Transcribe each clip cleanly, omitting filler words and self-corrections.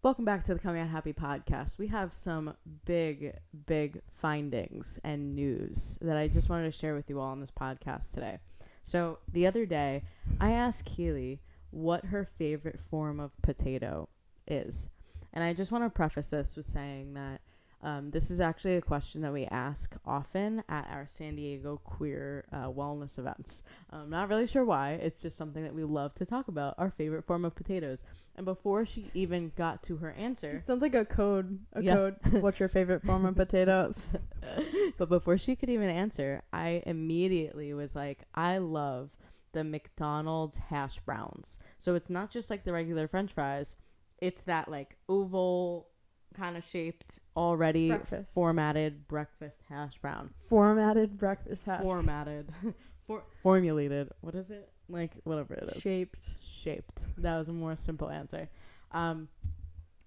Welcome back to the Coming Out Happy podcast. We have some big findings and news that I just wanted to share with you all on this podcast today. So the other day, I asked Keely what her favorite form of potato is. And I just want to preface this with saying that this is actually a question that we ask often at our San Diego queer wellness events. I'm not really sure why. It's just something that we love to talk about, our favorite form of potatoes. And before she even got to her answer... It sounds like a code. What's your favorite form of potatoes? But before she could even answer, I immediately was like, I love the McDonald's hash browns. So it's not just like the regular French fries. It's that like oval kind of shaped already formatted breakfast hash brown. Formatted breakfast hash. Formulated. What is it? Like whatever it is. Shaped. That was a more simple answer. And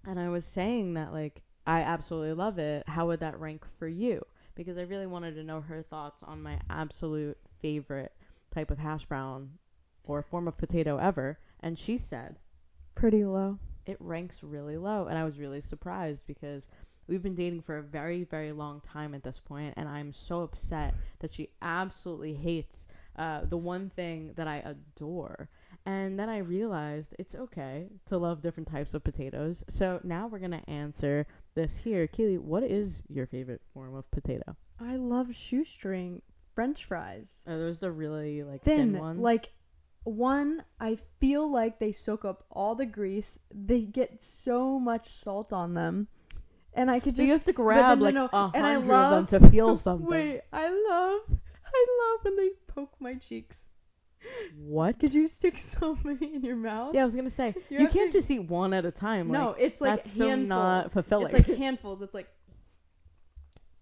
I was saying that like I absolutely love it. How would that rank for you? Because I really wanted to know her thoughts on my absolute favorite type of hash brown or form of potato ever. And she said pretty low. It ranks really low. And I was really surprised because we've been dating for a very, very long time at this point, and I'm so upset that she absolutely hates the one thing that I adore. And then I realized it's okay to love different types of potatoes. So now we're going to answer this here. Keely, what is your favorite form of potato? I love shoestring French fries. Are those the really like thin ones? Like one, I feel like they soak up all the grease. They get so much salt on them. And I could just... you have to grab like 100 of them to feel something. Wait, I love when they poke my cheeks. What? Could you stick so many in your mouth? Yeah, I was going to say, you can't just eat one at a time. No, like, it's like that's handfuls. So not fulfilling. It's like handfuls. It's like...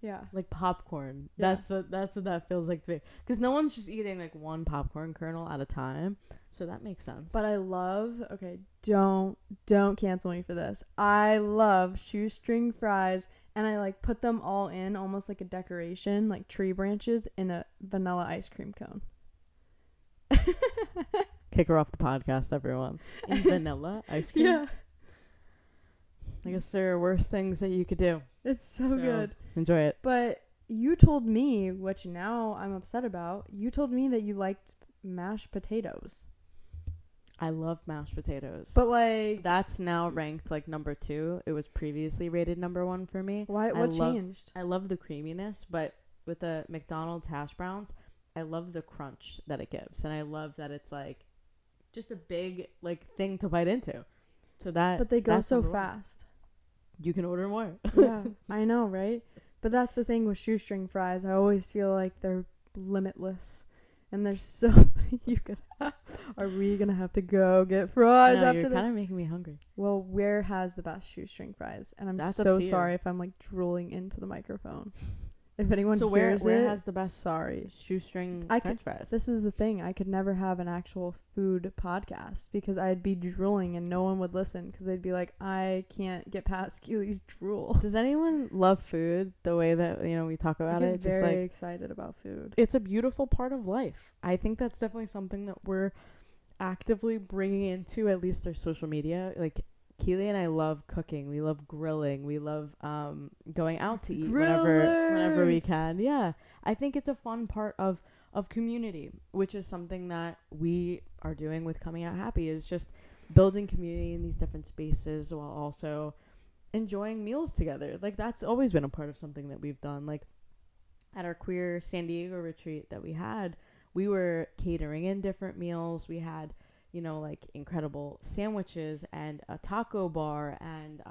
Yeah. Like popcorn. Yeah. That's what that feels like to me. Because no one's just eating like one popcorn kernel at a time. So that makes sense. But I love... Okay, don't cancel me for this. I love shoestring fries, and I like put them all in almost like a decoration, like tree branches in a vanilla ice cream cone. Kick her off the podcast, everyone. In vanilla ice cream? Yeah. I guess there are worse things that you could do. It's so good. Enjoy it. But you told me, which now I'm upset about, you told me that you liked mashed potatoes. I love mashed potatoes. But like... That's now ranked like number 2. It was previously rated number 1 for me. Why? What changed? I love the creaminess, but with the McDonald's hash browns, I love the crunch that it gives. And I love that it's like just a big like thing to bite into. So that... But they go so fast. You can order more. Yeah, I know, right? But that's the thing with shoestring fries. I always feel like they're limitless. And there's so many you could have. Are we going to have to go get fries after this? You're kind of making me hungry. Well, where has the best shoestring fries? And I'm That's so sorry if I'm like drooling into the microphone. If anyone hears where has the best shoestring French fries? This is the thing. I could never have an actual food podcast because I'd be drooling and no one would listen because they'd be like, I can't get past Keely's drool. Does anyone love food the way that, we talk about it? Just very excited about food. It's a beautiful part of life. I think that's definitely something that we're actively bringing into at least our social media. Like, Keely and I love cooking. We love grilling. We love going out to eat whenever we can. Yeah. I think it's a fun part of community, which is something that we are doing with Coming Out Happy, is just building community in these different spaces while also enjoying meals together. Like, that's always been a part of something that we've done. Like, at our queer San Diego retreat that we had, we were catering in different meals. We had like incredible sandwiches and a taco bar, and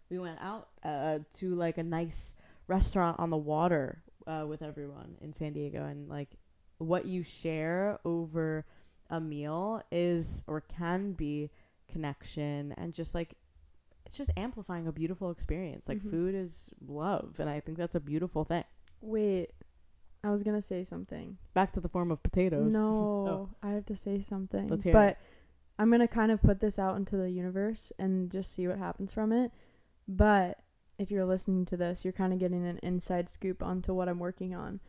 we went out to like a nice restaurant on the water with everyone in San Diego. And like what you share over a meal is or can be connection, and just like it's just amplifying a beautiful experience. Like food is love, and I think that's a beautiful thing. Wait, I was gonna say something. Back to the form of potatoes. No, I have to say something. Let's hear it. But I'm gonna kind of put this out into the universe and just see what happens from it. But if you're listening to this, you're kind of getting an inside scoop onto what I'm working on.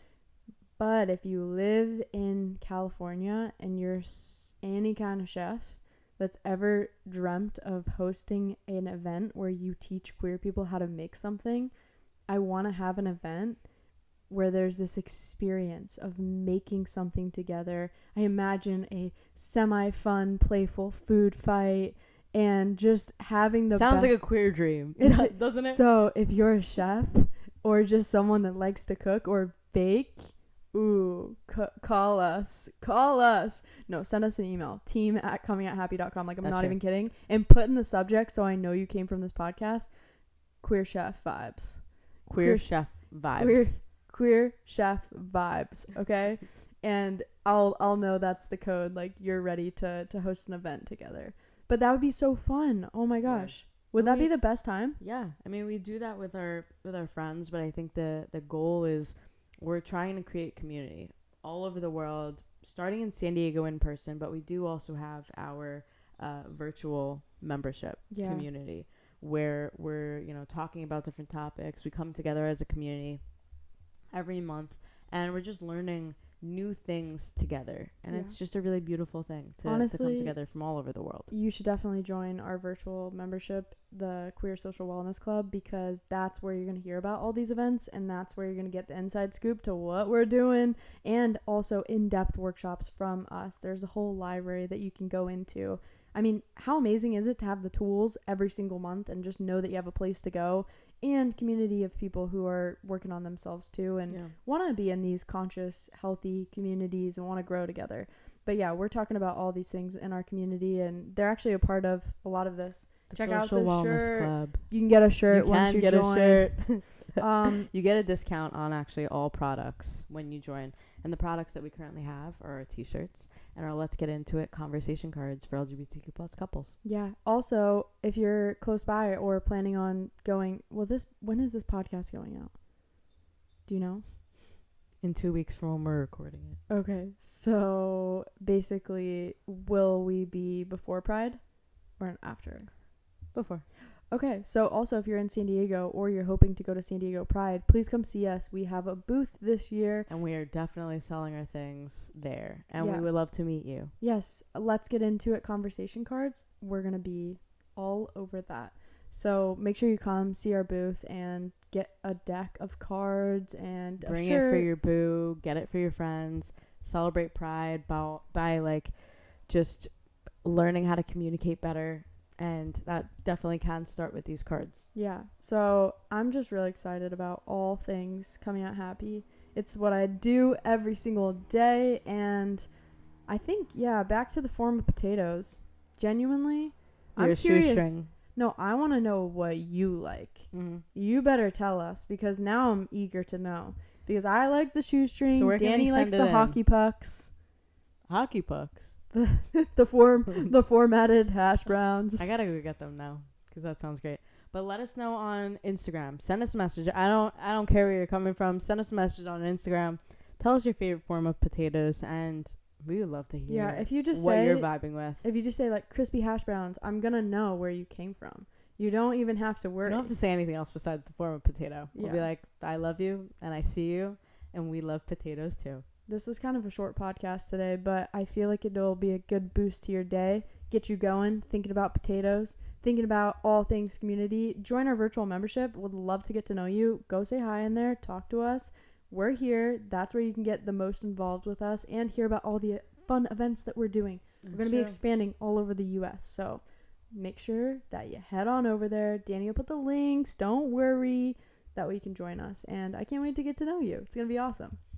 But if you live in California and you're any kind of chef, that's ever dreamt of hosting an event where you teach queer people how to make something, I want to have an event where there's this experience of making something together. I imagine a semi-fun, playful food fight and just having the Sounds like a queer dream, doesn't it? So if you're a chef or just someone that likes to cook or bake, ooh, call us. No, send us an email, team@comingouthappy.com. Like, I'm That's not true. even kidding. And put in the subject, so I know you came from this podcast, queer chef vibes. Queer chef vibes. Queer chef vibes, okay? And I'll know that's the code. Like, you're ready to host an event together. But that would be so fun. Oh my gosh. Would that be the best time? Yeah. I mean, we do that with our friends, but I think the goal is we're trying to create community all over the world, starting in San Diego in person, but we do also have our virtual membership community where we're, talking about different topics. We come together as a community every month, and we're just learning new things together, and it's just a really beautiful thing to come together from all over the world. You should definitely join our virtual membership, the Queer Social Wellness Club, because that's where you're going to hear about all these events, and that's where you're going to get the inside scoop to what we're doing, and also in-depth workshops from us. There's a whole library that you can go into. I mean, how amazing is it to have the tools every single month and just know that you have a place to go, and community of people who are working on themselves too and want to be in these conscious, healthy communities and want to grow together. But yeah, we're talking about all these things in our community, and they're actually a part of a lot of this. Check out the Wellness shirt. Club. You can get a shirt once you join. A shirt. You get a discount on actually all products when you join. And the products that we currently have are our t-shirts and our Let's Get Into It conversation cards for LGBTQ plus couples. Yeah. Also, if you're close by or planning on going, when is this podcast going out? Do you know? In 2 weeks from when we're recording it. Okay. So basically, will we be before Pride or after? Before. Okay, so also if you're in San Diego or you're hoping to go to San Diego Pride, please come see us. We have a booth this year. And we are definitely selling our things there. And we would love to meet you. Yes, Let's Get Into It conversation cards. We're going to be all over that. So make sure you come see our booth and get a deck of cards and bring a shirt. It for your boo. Get it for your friends. Celebrate Pride by like just learning how to communicate better. And that definitely can start with these cards. Yeah. So I'm just really excited about all things Coming Out Happy. It's what I do every single day. And I think, back to the form of potatoes. Genuinely, I'm curious. Shoestring. No, I want to know what you like. Mm-hmm. You better tell us, because now I'm eager to know. Because I like the shoestring. So Danny likes the hockey pucks. Hockey pucks? the formatted hash browns. I gotta go get them now because that sounds great. But let us know on Instagram. Send us a message. I don't care where you're coming from. Send us a message on Instagram. Tell us your favorite form of potatoes, and we would love to hear. Yeah, if you just what say you're vibing with. If you just say like crispy hash browns, I'm gonna know where you came from. You don't even have to worry. You don't have to say anything else besides the form of potato. We'll be like, I love you and I see you, and we love potatoes too. This is kind of a short podcast today, but I feel like it'll be a good boost to your day, get you going, thinking about potatoes, thinking about all things community. Join our virtual membership. Would love to get to know you. Go say hi in there. Talk to us. We're here. That's where you can get the most involved with us and hear about all the fun events that we're doing. We're going to be expanding all over the U.S., so make sure that you head on over there. Danny will put the links. Don't worry. That way you can join us. And I can't wait to get to know you. It's going to be awesome.